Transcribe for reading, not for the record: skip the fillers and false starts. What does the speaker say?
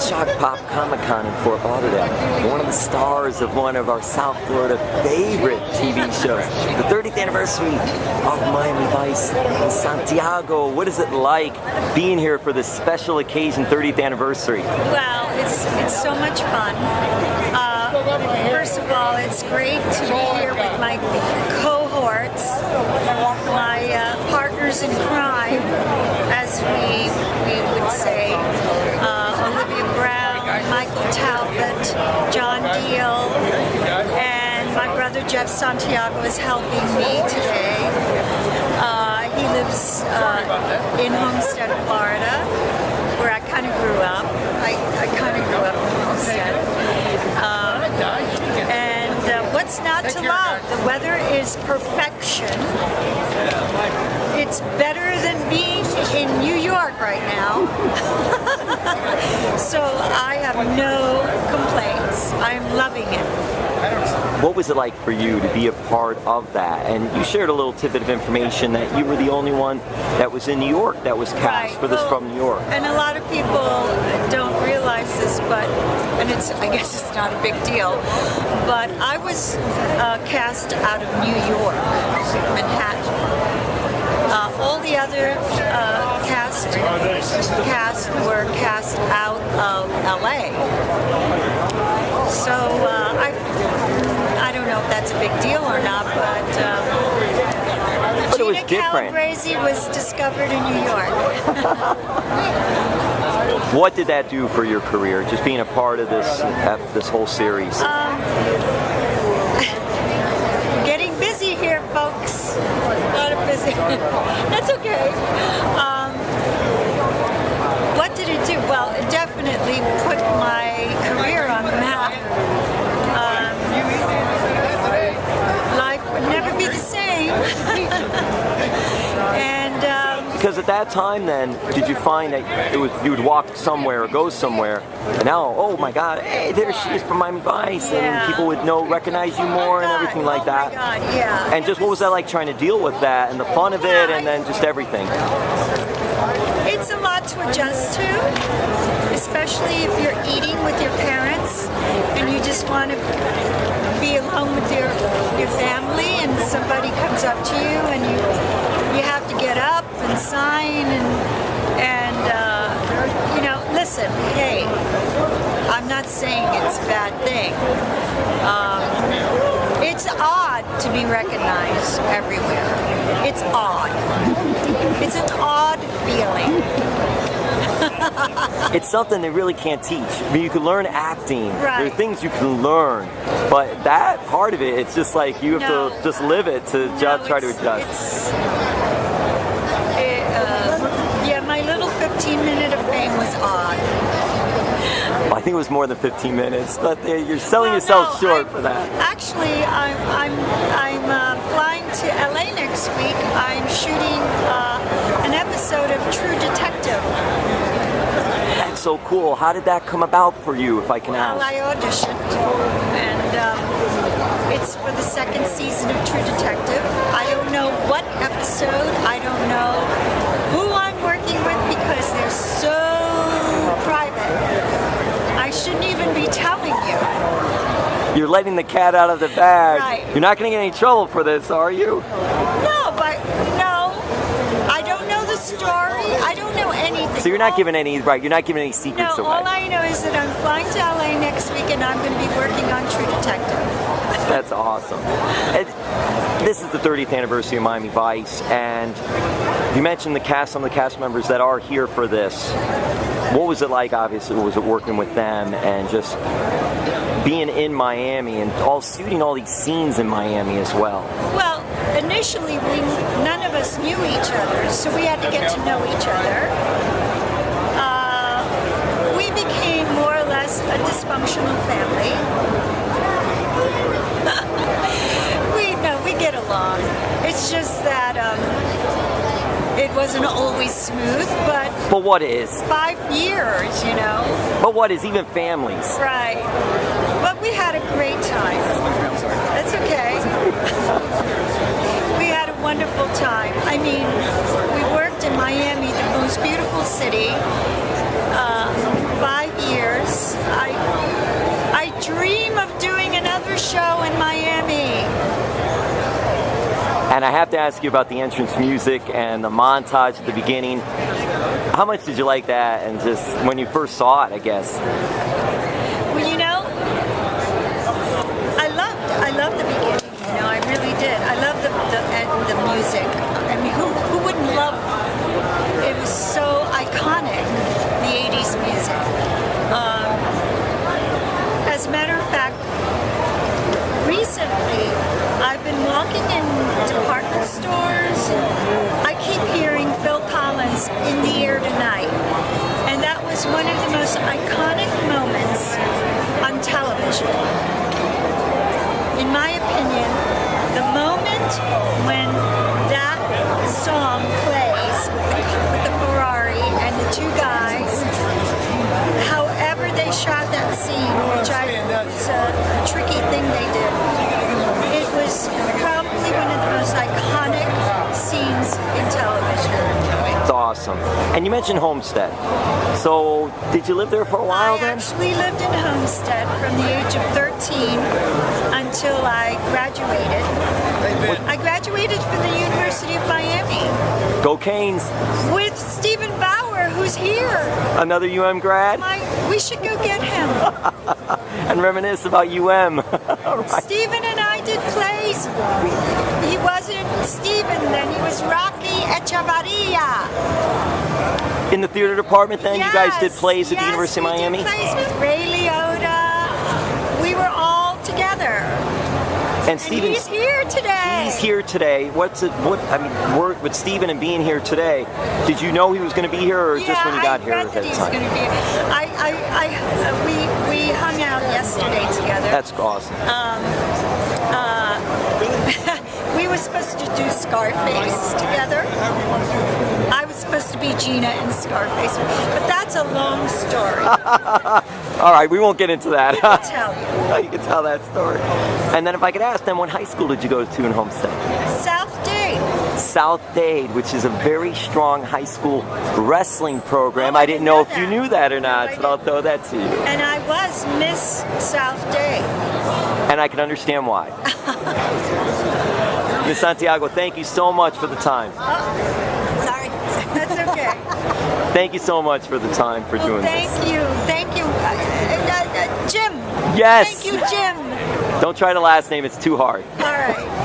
Shock Pop Comic Con in Fort Lauderdale. One of the stars of one of our South Florida favorite TV shows. The 30th anniversary of Miami Vice in Santiago. What is it like being here for this special occasion, 30th anniversary? Well, it's so much fun. First of all, it's great to be here with my cohorts, my partners in crime, as we would say, Olivia Brown, Michael Talbott, John Diehl, and my brother Jeff Santiago is helping me today. He lives in Homestead, Florida, where I kind of grew up. I kind of grew up in Homestead. And what's not to love? The weather is perfection. It's better than being in New York right now. So I have no complaints. I'm loving it. What was it like for you to be a part of that? And you shared a little tidbit of information that you were the only one that was in New York that was cast for this from New York. And a lot of people don't realize this, but, and I guess it's not a big deal, but I was cast out of New York, Manhattan. All the other cast were cast out of LA. So I don't know if that's a big deal or not, but it was different. Calabrese was discovered in New York. What did that do for your career, just being a part of this whole series? Getting busy here, folks. A lot of busy. That's okay. What did it do? Well, it definitely put my career on the map. Life would never be the same. And because at that time, then, did you find that you would walk somewhere or go somewhere, and now, oh my God, hey, there she is from Miami Vice, and people would recognize you more and everything like that. My God, yeah. And just what was that like trying to deal with that and the fun of it, and then just everything? It's a lot to adjust to, especially if you're eating with your parents and you just want to be alone with your family, and somebody comes up to you and you have to get up and sign and listen, hey, I'm not saying it's a bad thing. It's odd to be recognized everywhere. It's odd. It's an odd feeling. It's something they really can't teach. I mean, you can learn acting. Right. There are things you can learn, but that part of it, it's just like you have to just live it to try to adjust. My little 15-minute of fame was odd. Well, I think it was more than 15 minutes, but you're selling yourself short for that. Actually, I'm flying to LA next week. I'm shooting an episode of True Detective. That's so cool. How did that come about for you, if I can ask? Well, I auditioned, and it's for the second season of True Detective. I don't know what episode. I don't know who I'm working with because they're so private. I shouldn't even be telling you. You're letting the cat out of the bag. Right. You're not going to get any trouble for this, are you? No, I don't know the story. I don't know anything. So you're not giving any secrets away. All I know is that I'm flying to LA next week and I'm going to be working on True Detective. That's awesome. This is the 30th anniversary of Miami Vice, and you mentioned some of the cast members that are here for this. What was it like, obviously, was it working with them and just being in Miami and shooting all these scenes in Miami as well? Well, initially, none of us knew each other, so we had to get to know each other. We became more or less a dysfunctional family. We get along. It's just that it wasn't always smooth, but what is? 5 years, But what is, even families? Right. But we had a great time. That's okay. We had a wonderful time. I mean, we worked in Miami, the most beautiful city, 5 years. And I have to ask you about the entrance music and the montage at the beginning. How much did you like that? And just when you first saw it, I guess. Well, you know, I loved the beginning. You know, I really did. I loved the music. I mean, who wouldn't love? It was so iconic, the '80s music. As a matter of fact, recently I've been walking in department stores. I keep hearing Phil Collins "In the Air Tonight," and that was one of the most iconic moments on television. In my opinion, the moment when that song plays with the Ferrari and the two guys, however they shot that scene, which was a tricky thing they did, it was probably one of the most iconic scenes in television. It's awesome. And you mentioned Homestead. So did you live there for a while then? I actually lived in Homestead from the age of 13 until I graduated. I graduated from the University of Miami. Go Canes. With Stephen Bauer, who's here. Another UM grad? We should go get him. And reminisce about UM. Right. Stephen and I did plays. He wasn't Stephen then, he was Rocky Echevarria. In the theater department then? Yes, you guys did plays at the University of Miami? Yes, we did plays with Ray Liotta. We were all together. And he's here today. He's here today. With Stephen and being here today, did you know he was going to be here, or just when you got here at that the time? Going to be here. We hung out yesterday together. That's awesome. We were supposed to do Scarface together. I was supposed to be Gina in Scarface, but that's a long story. All right, we won't get into that. I'll tell you. You can tell that story. And then if I could ask them, what high school did you go to in Homestead? South Dade. South Dade, which is a very strong high school wrestling program. I didn't know if you knew that or not, but I'll throw that to you. And I was Miss South Dade. And I can understand why. Miss Santiago, thank you so much for the time. Sorry. That's okay. Thank you so much for the time for doing this. Thank you. Jim. Yes. Thank you, Jim. Don't try the last name, it's too hard. All right.